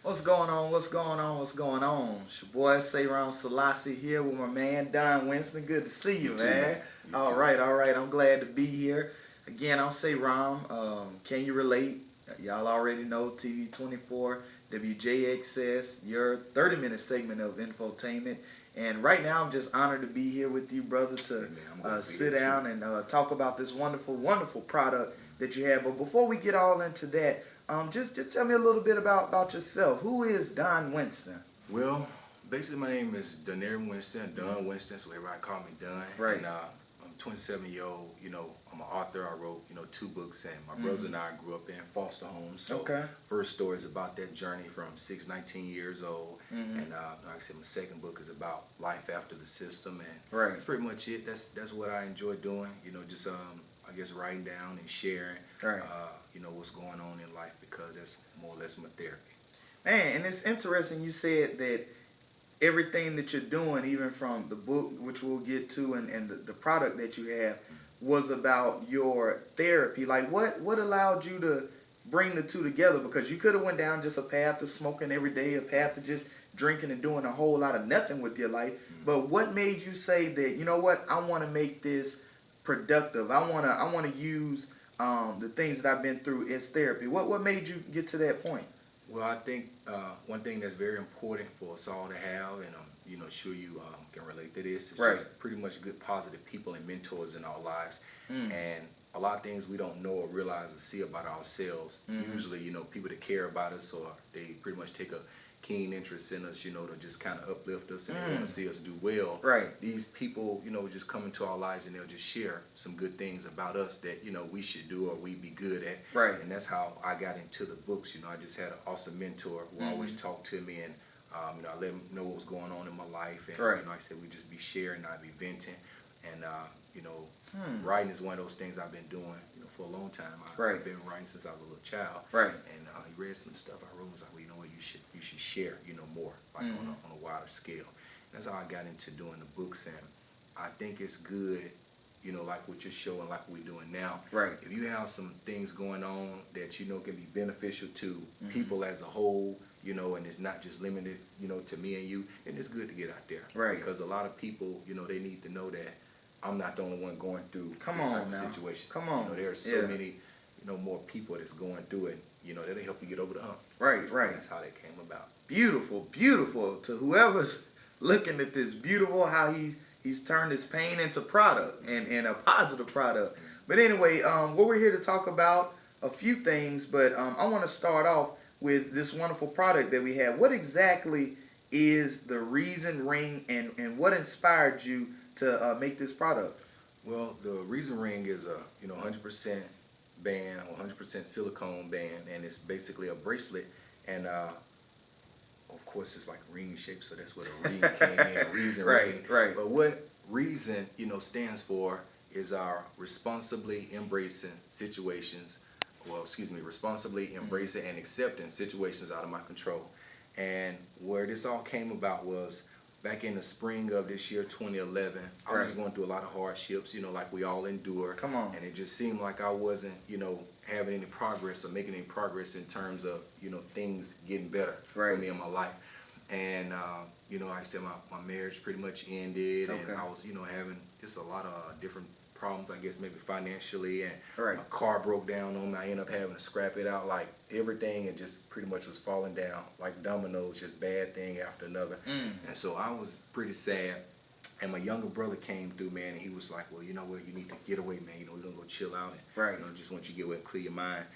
What's going on? What's going on? What's going on? It's your boy Seyram Selassie here with my man Don Winston. Good to see you, You too, man. man. You All too. right, all right. I'm glad to be here. Again, I'm Seyram. Can you relate? Y'all already know TV 24, WJXS, your 30-minute segment of infotainment. And right now, I'm just honored to be here with you, brother, Hey, to man, I'm gonna be sit here too. down and talk about this wonderful, wonderful product that you have. But before we get all into that, just tell me a little bit about yourself. Who is Don Winston? Well, basically, my name is Doneareum Winston, Don Winston, so everybody call me Don. Right. And I'm 27-year-old. I'm an author. I wrote, 2 books, and my brothers Mm-hmm. and I grew up in foster homes. So, Okay. first story is about that journey from 19 years old, Mm-hmm. and like I said, my second book is about life after the system, and Right. that's pretty much it. That's what I enjoy doing. Just I guess writing down and sharing, Right. what's going on in life because that's more or less my therapy. Man, and it's interesting you said that everything that you're doing, even from the book, which we'll get to, and the product that you have, was about your therapy. Like, what allowed you to bring the two together? Because you could have went down just a path of smoking every day, a path of just drinking and doing a whole lot of nothing with your life. But what made you say that, you know what, I want to make this productive? I want to use the things that I've been through as therapy. What made you get to that point? Well, I think one thing that's very important for us all to have, and sure you can relate to this, is Right. just pretty much good, positive people and mentors in our lives. Mm. And a lot of things we don't know or realize or see about ourselves. Mhm. Usually, people that care about us or they pretty much take a keen interest in us, to just kind of uplift us and they want to see us do well. Right. These people, just come into our lives and they'll just share some good things about us that, we should do or we be good at. Right. And that's how I got into the books. I just had an awesome mentor who always talked to me and, I let him know what was going on in my life. And, Right. I said, we just be sharing, I'd be venting. And, Hmm. writing is one of those things I've been doing, for a long time. Right. I've been writing since I was a little child. Right. And he read some stuff I wrote and was like, well, you know what, you should share, more, like Mhm. on a wider scale. And that's how I got into doing the books. And I think it's good, like what you're showing, like we're doing now. Right. If you have some things going on that can be beneficial to Mhm. people as a whole, and it's not just limited, to me and you, then it's good to get out there. Right. Because a lot of people, they need to know that I'm not the only one going through Come this type on now. of situation. Come on. There are so Yeah. many, more people that's going through it, that'll help you get over the hump. Right. Right. That's how that came about. Beautiful, beautiful. To whoever's looking at this, beautiful how he's turned his pain into product and a positive product. But anyway, what we're here to talk about a few things, but I want to start off with this wonderful product that we have. What exactly is the Reason Ring, and what inspired you to make this product? Well, the Reason Ring is a 100% band, 100% silicone band, and it's basically a bracelet. And of course, it's like ring shaped, so that's what a ring came in. Reason Right, Ring. right. But what Reason stands for is our responsibly embracing situations. Well, excuse me, responsibly embracing and accepting situations out of my control. And where this all came about was back in the spring of this year, 2011. I was Right. going through a lot of hardships, like we all endure. Come on. And it just seemed like I wasn't, having any progress or making any progress in terms of, things getting better for Right. me in my life. And, like I said, my marriage pretty much ended. Okay. And I was, having just a lot of different problems, I guess maybe financially. And Right. my car broke down on me. I ended up having to scrap it out, like everything, and just pretty much was falling down like dominoes, just bad thing after another. Mm. And so I was pretty sad. And my younger brother came through, man, and he was like, well, you know what, you need to get away, man. We're going to go chill out and, Right. just want you to get away and clear your mind.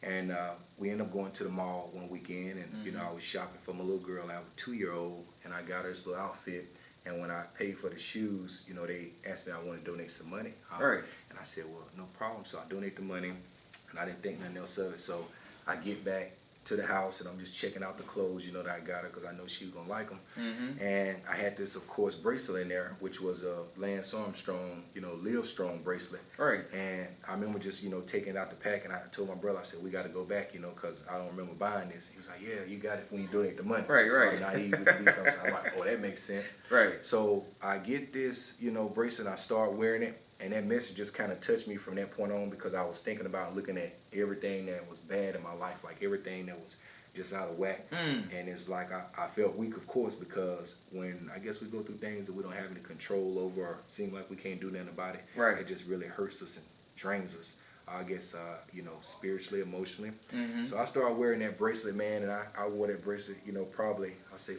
And we ended up going to the mall one weekend, and, I was shopping for my little girl. I have a 2-year-old, and I got her this little outfit. And when I paid for the shoes, they asked me I want to donate some money. Right. And I said, well, no problem. So I donate the money, and I didn't think nothing else of it. So I get back to the house, and I'm just checking out the clothes, that I got her because I know she was going to like them. Mm-hmm. And I had this, of course, bracelet in there, which was a Lance Armstrong, Live Strong bracelet. Right. And I remember just, taking it out the pack, and I told my brother, I said, we got to go back, because I don't remember buying this. He was like, yeah, you got it when you donate the money. Right, so right. Naive with me sometimes. I'm like, oh, that makes sense. Right. So I get this, bracelet, I start wearing it, and that message just kind of touched me from that point on because I was thinking about looking at everything that was bad in my life, like everything that was just out of whack. And it's like I felt weak, of course, because when I guess we go through things that we don't have any control over, or seem like we can't do nothing about it, Right. it just really hurts us and drains us. I guess you know, spiritually, emotionally. So I started wearing that bracelet, man, and I wore that bracelet, you know, probably I say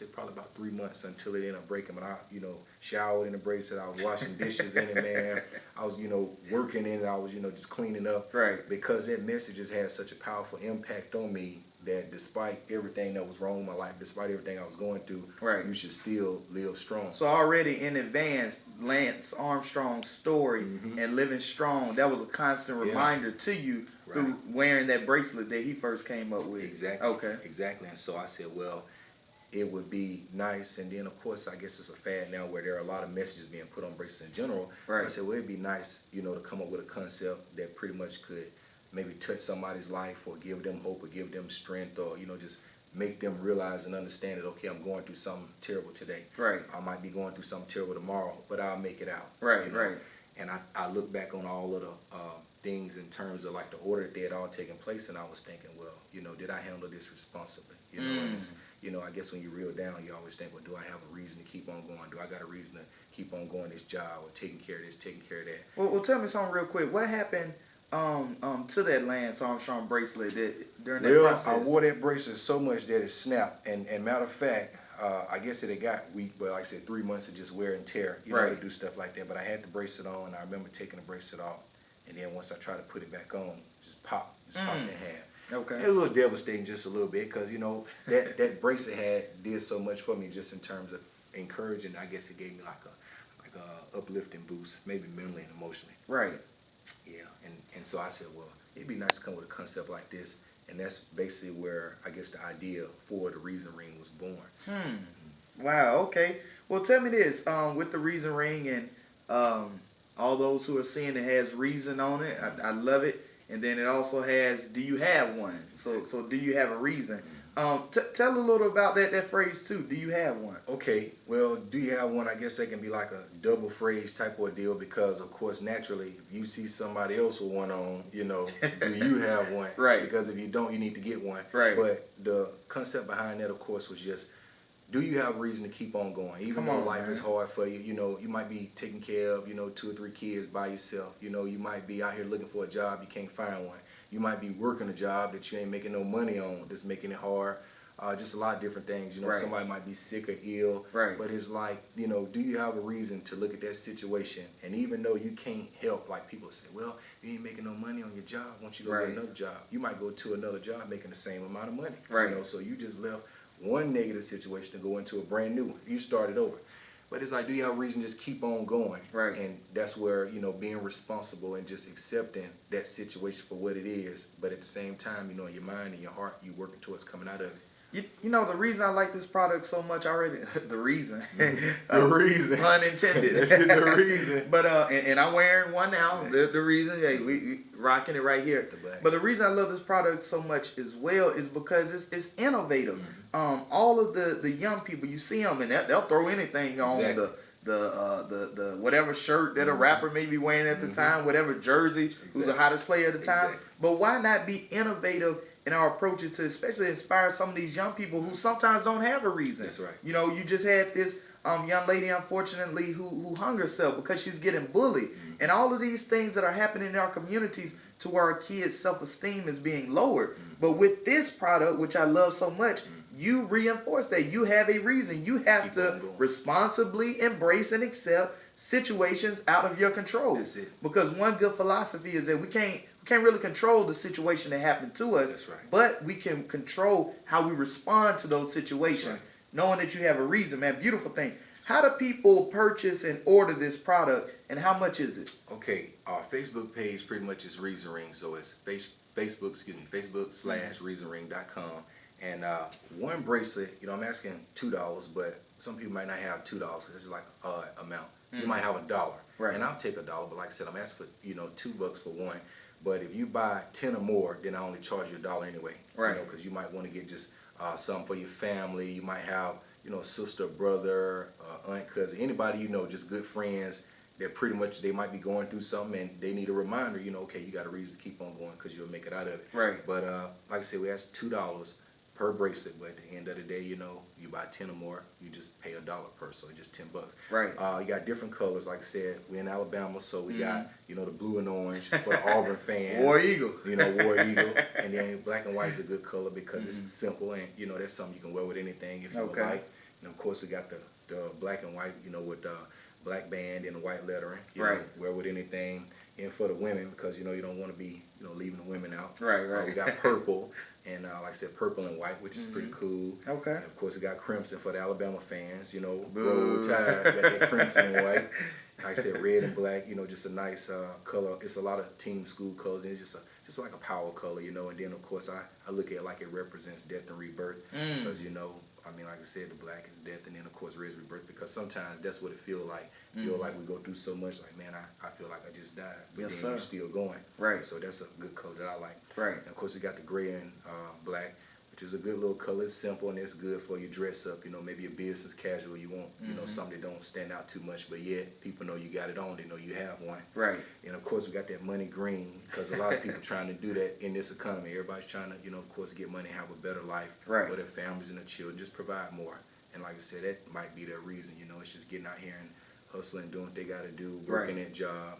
probably about 3 months until it ended up breaking. But I, you know, showered in the bracelet. I was washing dishes in it, man. I was, you know, working in it. I was, you know, just cleaning up. Right. Because that message has had such a powerful impact on me that despite everything that was wrong in my life, despite everything I was going through, Right. you should still live strong. So already in advance, Lance Armstrong's story and living strong, that was a constant reminder to you through wearing that bracelet that he first came up with. Exactly. Okay. Exactly. And so I said, well, it would be nice, and then of course I guess it's a fad now where there are a lot of messages being put on bracelets in general. Right. I said, well, it'd be nice, you know, to come up with a concept that pretty much could maybe touch somebody's life or give them hope or give them strength, or, you know, just make them realize and understand that, okay, I'm going through something terrible today. Right. I might be going through something terrible tomorrow, but I'll make it out. Right. You know? Right. And I look back on all of the things in terms of like the order that they had all taken place, and I was thinking, well, you know, did I handle this responsibly? You know, and it's, you know, I guess when you reel down, you always think, well, do I have a reason to keep on going? Do I got a reason to keep on going this job, or taking care of this, taking care of that? Well, tell me something real quick. What happened to that Lance Armstrong bracelet during that process? I wore that bracelet so much that it snapped. And matter of fact, I guess it had got weak, but like I said, 3 months of just wear and tear. You know, to do stuff like that. But I had the bracelet on, and I remember taking the bracelet off. And then once I tried to put it back on, just popped in half. Okay. It was a little devastating just a little bit, because, you know, that bracelet did so much for me just in terms of encouraging. I guess it gave me like a uplifting boost, maybe mentally and emotionally. Right. Yeah, and so I said, well, it'd be nice to come with a concept like this, and that's basically where I guess the idea for the Reason Ring was born. Wow. Okay. Well, tell me this. With the Reason Ring and all those who are seeing it has reason on it. I love it. And then it also has, do you have one? So do you have a reason? Tell a little about that phrase too. Do you have one? Okay, well, do you have one? I guess that can be like a double phrase type of deal, because of course, naturally, if you see somebody else with one on, you know, do you have one? Right. Because if you don't, you need to get one. Right. But the concept behind that, of course, was just, do you have a reason to keep on going? Even though life is hard for you, you know, you might be taking care of, you know, 2 or 3 kids by yourself. You know, you might be out here looking for a job, you can't find one. You might be working a job that you ain't making no money on, that's making it hard. Just a lot of different things. You know, somebody might be sick or ill. Right. But it's like, you know, do you have a reason to look at that situation? And even though you can't help, like people say, well, you ain't making no money on your job, why don't you go get another job? You might go to another job making the same amount of money. Right. You know, so you just left one negative situation to go into a brand new one. You started over. But it's like, do you have a reason to just keep on going? Right. And that's where, you know, being responsible and just accepting that situation for what it is. But at the same time, you know, in your mind and your heart, you working towards coming out of it. You know, the reason I like this product so much already, the reason. The reason. Pun intended. That's it, the reason. But, and I'm wearing one now. The reason, hey, we rocking it right here. But the reason I love this product so much as well is because it's innovative. All of the young people, you see them, and they'll throw anything on the whatever shirt that a rapper may be wearing at the time, whatever jersey, who's the hottest player at the time. But why not be innovative in our approaches to especially inspire some of these young people who sometimes don't have a reason? That's right. You know, you just had this young lady, unfortunately, who hung herself because she's getting bullied. And all of these things that are happening in our communities to where our kids' self-esteem is being lowered. But with this product, which I love so much, you reinforce that. You have a reason. You have to responsibly embrace and accept situations out of your control. That's it. Because one good philosophy is that we can't really control the situation that happened to us. That's right. But we can control how we respond to those situations, knowing that you have a reason, man. Beautiful thing. How do people purchase and order this product, and how much is it? Okay, our Facebook page pretty much is Reason Ring, so it's Facebook/ReasonRing.com. And one bracelet, you know, I'm asking $2, but some people might not have $2 because this is like an odd amount. You might have $1, and I'll take $1. But like I said, I'm asking for, you know, $2 for one. But if you buy 10 or more, then I only charge you $1 anyway. Right. You know, because you might want to get just something for your family. You might have, you know, sister, brother, aunt, cousin, anybody you know, just good friends. that pretty much they might be going through something and they need a reminder, you know, okay, you got a reason to keep on going because you'll make it out of it. Right. But like I said, we ask $2 per bracelet, but at the end of the day, you know, you buy 10 or more, you just pay $1 per, so it's just $10. Right. You got different colors, like I said, we're in Alabama, so we got, you know, the blue and orange for the Auburn fans. War Eagle. You know, War Eagle. And then black and white is a good color because it's simple and, you know, that's something you can wear with anything if you would like. And of course, we got the black and white, you know, with the black band and the white lettering. You know, wear with anything. And for the women, because, you know, you don't want to be, you know, leaving the women out. Right. We got purple. And like I said, purple and white, which is pretty cool. Okay. And of course, we got crimson for the Alabama fans. You know, Roll Tide, we got that crimson and white. Like I said, red and black. You know, just a nice color. It's a lot of team school colors. And it's just like a power color, you know. And then of course, I look at it like it represents death and rebirth, because you know, I mean, like I said, the black is death, and then of course, red is rebirth. Because sometimes that's what it feels like. Feel like we go through so much, like, man, I feel like I just died, but then you're still going. Right. So that's a good color that I like. Right. And of course, we got the gray and black, which is a good little color. It's simple and it's good for you dress up. You know, maybe a business casual. You want, you know, something that don't stand out too much, but yet people know you got it on. They know you have one. Right. And of course, we got that money green, because a lot of people trying to do that in this economy. Everybody's trying to, you know, of course, get money, have a better life for their families and their children. Just provide more. And like I said, that might be their reason. You know, it's just getting out here and hustling, doing what they got to do, working that job.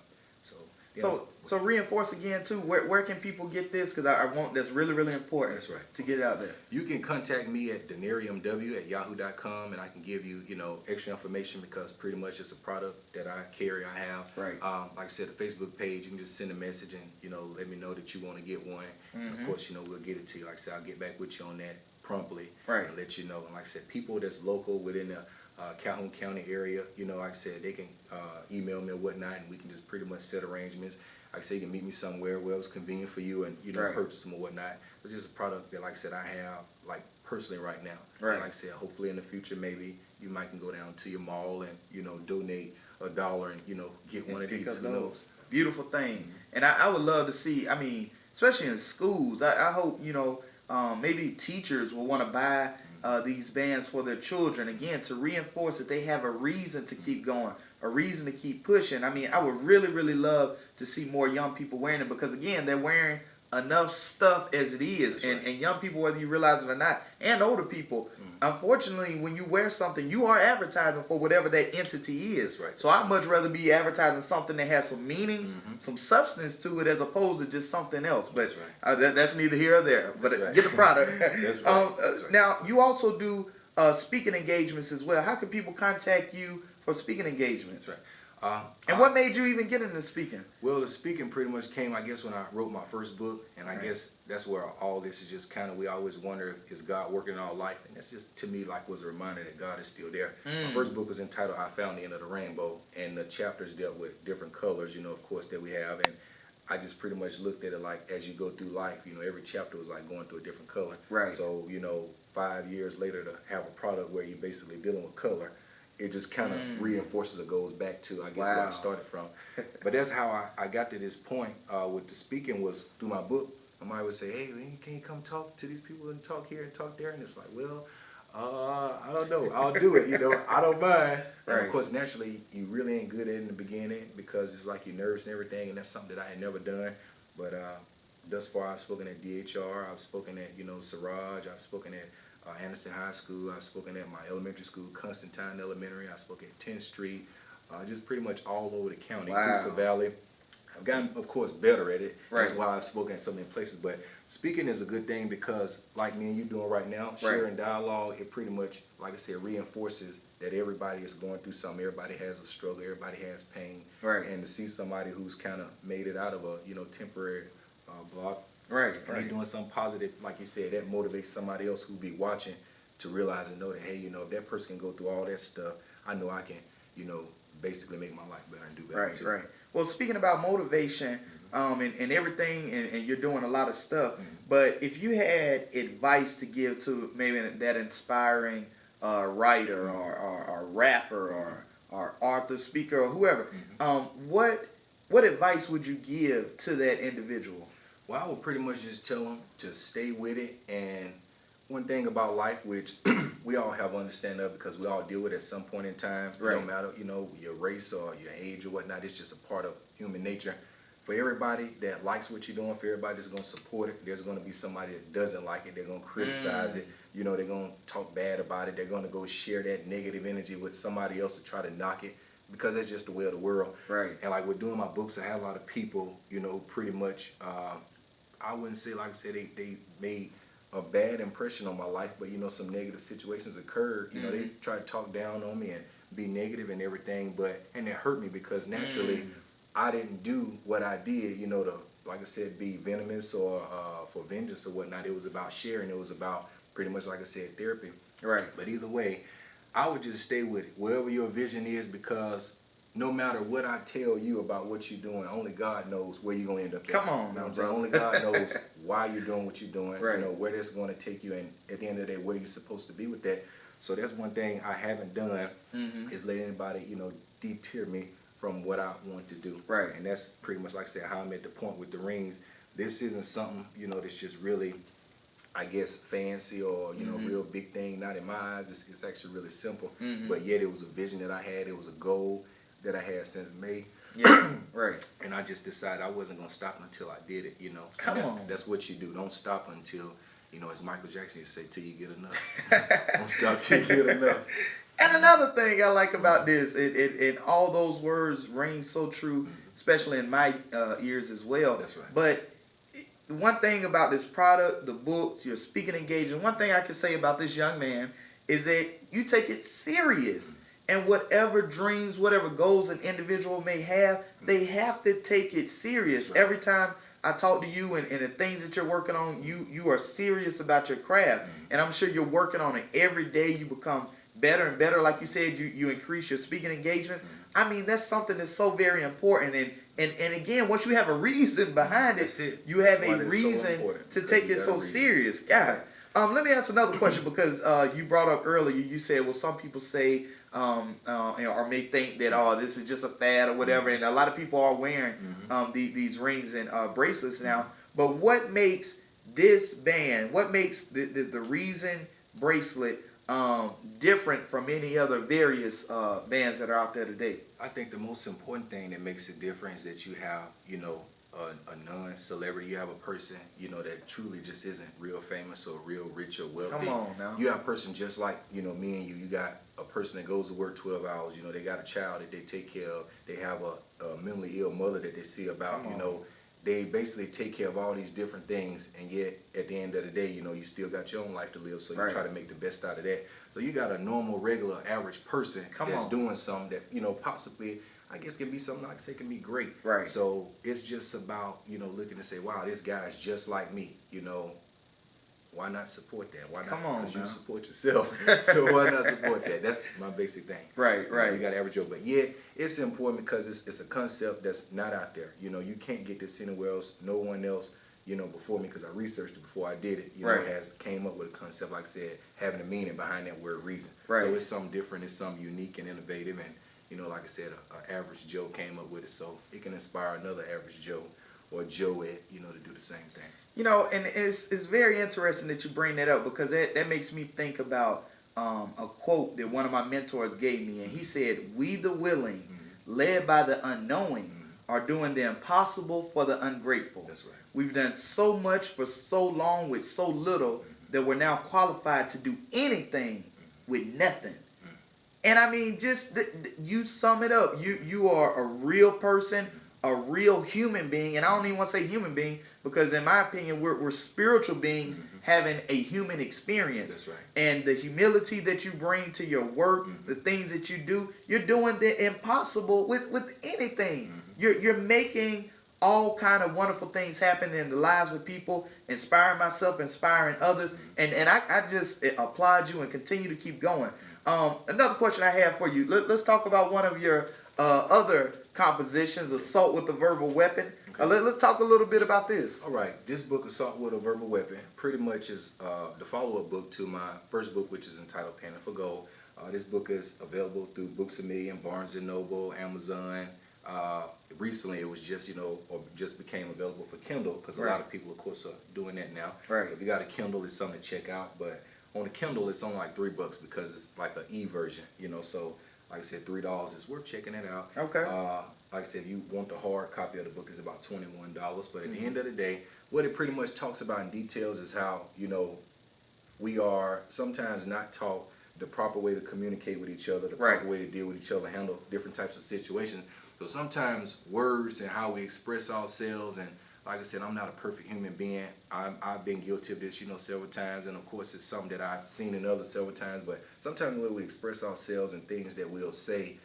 So, so reinforce again too. Where can people get this? Because I want that's really important. That's right. To get it out there. You can contact me at doneareumw@yahoo.com, and I can give you, you know, extra information, because pretty much it's a product that I carry. I have. Right. Like I said, the Facebook page. You can just send a message and, you know, let me know that you want to get one. And of course, you know, we'll get it to you. Like I said, I'll get back with you on that promptly. Right. And let you know. And like I said, people that's local within the Calhoun County area, you know, like I said, they can email me or whatnot, and we can just pretty much set arrangements. Like I say, you can meet me somewhere where it's convenient for you, and, you know, purchase them or whatnot. It's just a product that, like I said, I have, like, personally right now. Right. And like I said, hopefully in the future, maybe you might can go down to your mall and, you know, donate $1 and, you know, get one of these. Who knows? Beautiful thing. And I would love to see, I mean, especially in schools, I hope, you know, maybe teachers will want to buy these bands for their children, again, to reinforce that they have a reason to keep going, a reason to keep pushing. I mean, I would really love to see more young people wearing it, because, again, they're wearing enough stuff as it is. And young people, whether you realize it or not, and older people, unfortunately, when you wear something, you are advertising for whatever that entity is. So I'd much rather be advertising something that has some meaning, some substance to it, as opposed to just something else. But that's neither here or there. But get the product. Now, you also do speaking engagements as well. How can people contact you for speaking engagements? And what made you even get into speaking? Well, the speaking pretty much came, I guess, when I wrote my first book, and I guess that's where all this is just kind of, we always wonder, is God working in our life? And that's just, to me, like, was a reminder that God is still there. My first book was entitled I Found the End of the Rainbow, and the chapters dealt with different colors, you know, of course, that we have. And I just pretty much looked at it like, as you go through life, you know, every chapter was like going through a different color. So, you know, 5 years later to have a product where you're basically dealing with color, it just kind of reinforces or goes back to, I guess, where I started from. But that's how I got to this point with the speaking, was through my book. Somebody would say, hey, man, can you come talk to these people and talk here and talk there? And it's like, well, I don't know. I'll do it, you know. I don't mind. And of course, naturally, you really ain't good at it in the beginning, because it's like you're nervous and everything, and that's something that I had never done. But thus far, I've spoken at DHR. I've spoken at, you know, Siraj. I've spoken at Anderson High School. I've spoken at my elementary school, Constantine Elementary. I spoke at 10th Street, just pretty much all over the county, Coosa Valley. I've gotten, of course, better at it. That's why I've spoken at so many places. But speaking is a good thing, because, like me and you doing right now, sharing dialogue, it pretty much, like I said, reinforces that everybody is going through something. Everybody has a struggle. Everybody has pain. And to see somebody who's kind of made it out of a, you know, temporary block, and they doing something positive, like you said, that motivates somebody else who be watching to realize and know that, hey, you know, if that person can go through all that stuff, I know I can, you know, basically make my life better and do better too. Well, speaking about motivation and everything, and you're doing a lot of stuff, but if you had advice to give to maybe that inspiring writer or rapper or author, speaker, or whoever, what advice would you give to that individual? Well, I would pretty much just tell them to stay with it, and one thing about life, which we all have understanding of because we all deal with it at some point in time. Right. No matter, your race or your age or whatnot, it's just a part of human nature. For everybody that likes what you're doing, for everybody that's going to support it, there's going to be somebody that doesn't like it. They're going to criticize it. They're going to talk bad about it. They're going to go share that negative energy with somebody else to try to knock it, because that's just the way of the world. Right. And like with doing my books, I had a lot of people, pretty much, I wouldn't say, like I said, they made a bad impression on my life, but some negative situations occurred. They tried to talk down on me and be negative and everything, and it hurt me because naturally I didn't do what I did, to, like I said, be venomous or for vengeance or whatnot. It was about sharing. It was about pretty much, like I said, therapy. Right. But either way, I would just stay with it, wherever your vision is, because no matter what I tell you about what you're doing, only God knows where you're going to end up. Come on, you know what I'm bro. saying? Only God knows why you're doing what you're doing, Right. where that's going to take you, and at the end of the day, where you're supposed to be with that. So that's one thing I haven't done, is let anybody, deter me from what I want to do. Right. And that's pretty much, like I said, how I'm at the point with the rings. This isn't something, that's just really, I guess, fancy or, real big thing. Not in my eyes. It's actually really simple. But yet it was a vision that I had. It was a goal that I had since May. Yeah, right. And I just decided I wasn't going to stop until I did it, Come and on. that's what you do. Don't stop until, as Michael Jackson used to say, till you get enough. Don't stop till you get enough. And another thing I like about this, and all those words ring so true, especially in my ears as well. That's right. But one thing about this product, the books, your speaking engagement, one thing I can say about this young man is that you take it serious. And whatever dreams, whatever goals an individual may have, they have to take it serious. Right. Every time I talk to you and the things that you're working on, you are serious about your craft. And I'm sure you're working on it every day. You become better and better. Like you said, you increase your speaking engagement. I mean, that's something that's so very important. And again, once you have a reason behind it, you have a reason to take it so serious. God. Let me ask another question, because you brought up earlier, you said, well, some people say, or may think that, this is just a fad or whatever, and a lot of people are wearing these rings and bracelets now. But what makes this band, what makes the Reason bracelet different from any other various bands that are out there today? I think the most important thing that makes it different is that you have, a non-celebrity. You have a person, that truly just isn't real famous or real rich or wealthy. Come on now. You have a person just like, me and you. You got a person that goes to work 12 hours. They got a child that they take care of. They have a mentally ill mother that they see about. They basically take care of all these different things, and yet at the end of the day, you still got your own life to live, so you try to make the best out of that. So you got a normal, regular, average person that's doing something that, possibly, I guess, can be something, like I say, can be great. Right. So it's just about, looking to say, wow, this guy's just like me, why not support that? Why not? Come on, because man. you support yourself. So why not support that? That's my basic thing. Right. You got average Joe. But yeah, it's important because it's a concept that's not out there. You can't get this anywhere else. No one else, before me, because I researched it before I did it, has came up with a concept, like I said, having a meaning behind that word reason. Right. So it's something different. It's something unique and innovative. And, like I said, an average Joe came up with it. So it can inspire another average Joe or Joette, to do the same thing. And it's very interesting that you bring that up, because that makes me think about a quote that one of my mentors gave me. And he said, "We the willing, led by the unknowing, are doing the impossible for the ungrateful." That's right. We've done so much for so long with so little that we're now qualified to do anything with nothing. And I mean, just you sum it up. You are a real person, a real human being. And I don't even want to say human being, because in my opinion, we're spiritual beings having a human experience. That's right. And the humility that you bring to your work, the things that you do, you're doing the impossible with anything. You're making all kind of wonderful things happen in the lives of people, inspiring myself, inspiring others. And I just applaud you and continue to keep going. Another question I have for you. Let's talk about one of your other compositions, Assault with a Verbal Weapon. Let's talk a little bit about this. All right. This book, Assault with a Verbal Weapon, pretty much is the follow-up book to my first book, which is entitled Panning for Gold. This book is available through Books A Million, Barnes & Noble, Amazon, Recently, it was just, or just became available for Kindle, because a Right. lot of people, of course, are doing that now. Right. If you got a Kindle, it's something to check out. But on the Kindle, it's only like $3 because it's like an e-version, So, like I said, $3 is worth checking it out. Okay. Like I said, if you want the hard copy of the book, it's about $21. But at the end of the day, what it pretty much talks about in details is how, we are sometimes not taught the proper way to communicate with each other, the proper way to deal with each other, handle different types of situations. So sometimes words and how we express ourselves, and like I said, I'm not a perfect human being. I've been guilty of this, several times, and of course it's something that I've seen in others several times, but sometimes the way we express ourselves and things that we'll say,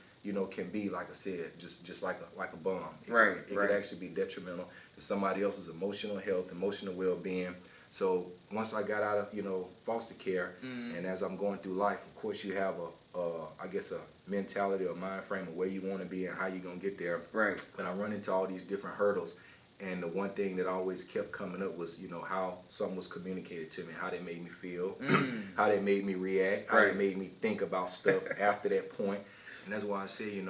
can be, like I said, just like a bomb. It could actually be detrimental to somebody else's emotional health, emotional well-being. So once I got out of, foster care, and as I'm going through life, of course you have I guess a mentality or mind frame of where you want to be and how you're going to get there. Right. But I run into all these different hurdles. And the one thing that always kept coming up was, how something was communicated to me, how they made me feel, how they made me react, how they made me think about stuff after that point. And that's why I say,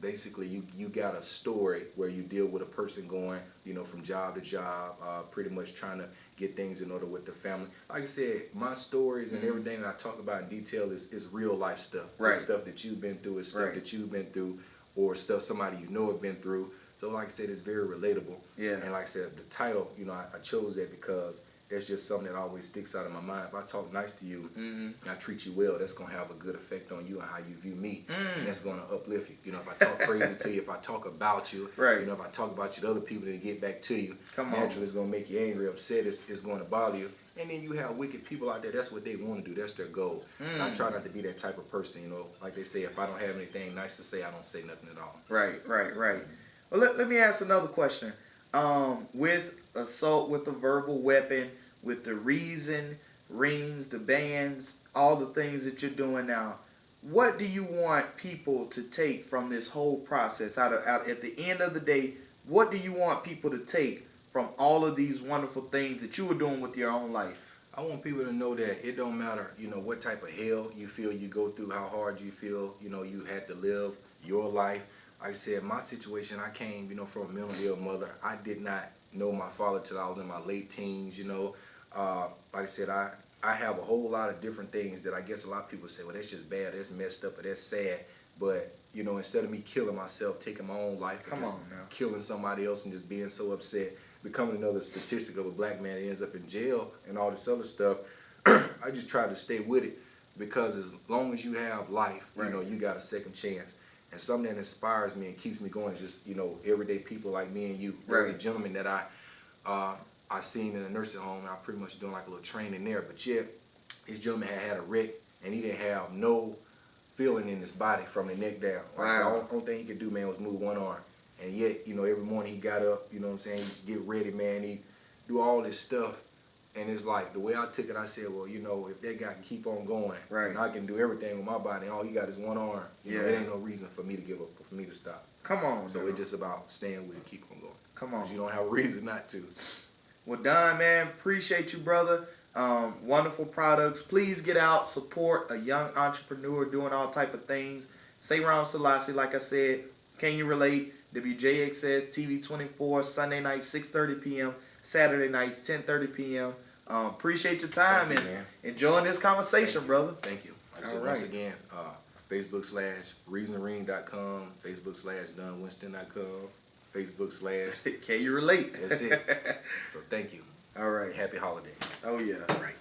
basically you got a story where you deal with a person going, from job to job, pretty much trying to get things in order with the family. Like I said, my stories and everything that I talk about in detail is real life stuff. Right. It's stuff that you've been through, it's stuff that you've been through, or stuff somebody have been through. So like I said, it's very relatable. Yeah. And like I said, the title, I chose that because that's just something that always sticks out in my mind. If I talk nice to you and I treat you well, that's going to have a good effect on you and how you view me. And that's going to uplift you. If I talk crazy to you, if I talk about you, if I talk about you to other people to get back to you, naturally it's going to make you angry, upset, it's going to bother you. And then you have wicked people out there, that's what they want to do, that's their goal. And I try not to be that type of person, like they say, if I don't have anything nice to say, I don't say nothing at all. Right. Well, let me ask another question. With assault with a verbal weapon, with the reason, rings, the bans, all the things that you're doing now, what do you want people to take from this whole process? Out at the end of the day, what do you want people to take from all of these wonderful things that you were doing with your own life? I want people to know that it don't matter, what type of hell you feel you go through, how hard you feel, you had to live your life. Like I said, my situation, I came, from a mentally ill mother. I did not know my father till I was in my late teens, Like I said, I have a whole lot of different things that I guess a lot of people say, well, that's just bad, that's messed up, or that's sad. But, instead of me killing myself, taking my own life, killing somebody else and just being so upset, becoming another statistic of a black man that ends up in jail and all this other stuff, I just try to stay with it, because as long as you have life, you got a second chance. And something that inspires me and keeps me going is just, everyday people like me and you. There's a gentleman that I seen in a nursing home, and I pretty much doing like a little training there. But yet, this gentleman had a wreck, and he didn't have no feeling in his body from the neck down. Like, so the only thing he could do, man, was move one arm. And yet, every morning he got up, he get ready, man, he do all this stuff. And it's like, the way I took it, I said, well, if that guy can keep on going, and I can do everything with my body, and all he got is one arm, it ain't no reason for me to give up, for me to stop. Come on, So it's just about staying with it, keep on going. Come on. 'Cause you don't have a reason not to. Well, Don, man, appreciate you, brother. Wonderful products. Please get out, support a young entrepreneur doing all type of things. Seyram Selassie, like I said, can you relate? WJXS TV 24, Sunday night, 6:30 p.m., Saturday nights, 10:30 p.m. Appreciate your time and enjoying this conversation, brother. Thank you. Like I said, once again, Facebook/reasonring.com, Facebook/DonWinston.com, Facebook/ Can you relate? That's it. So thank you. All right. Happy holiday. Oh, yeah. All right.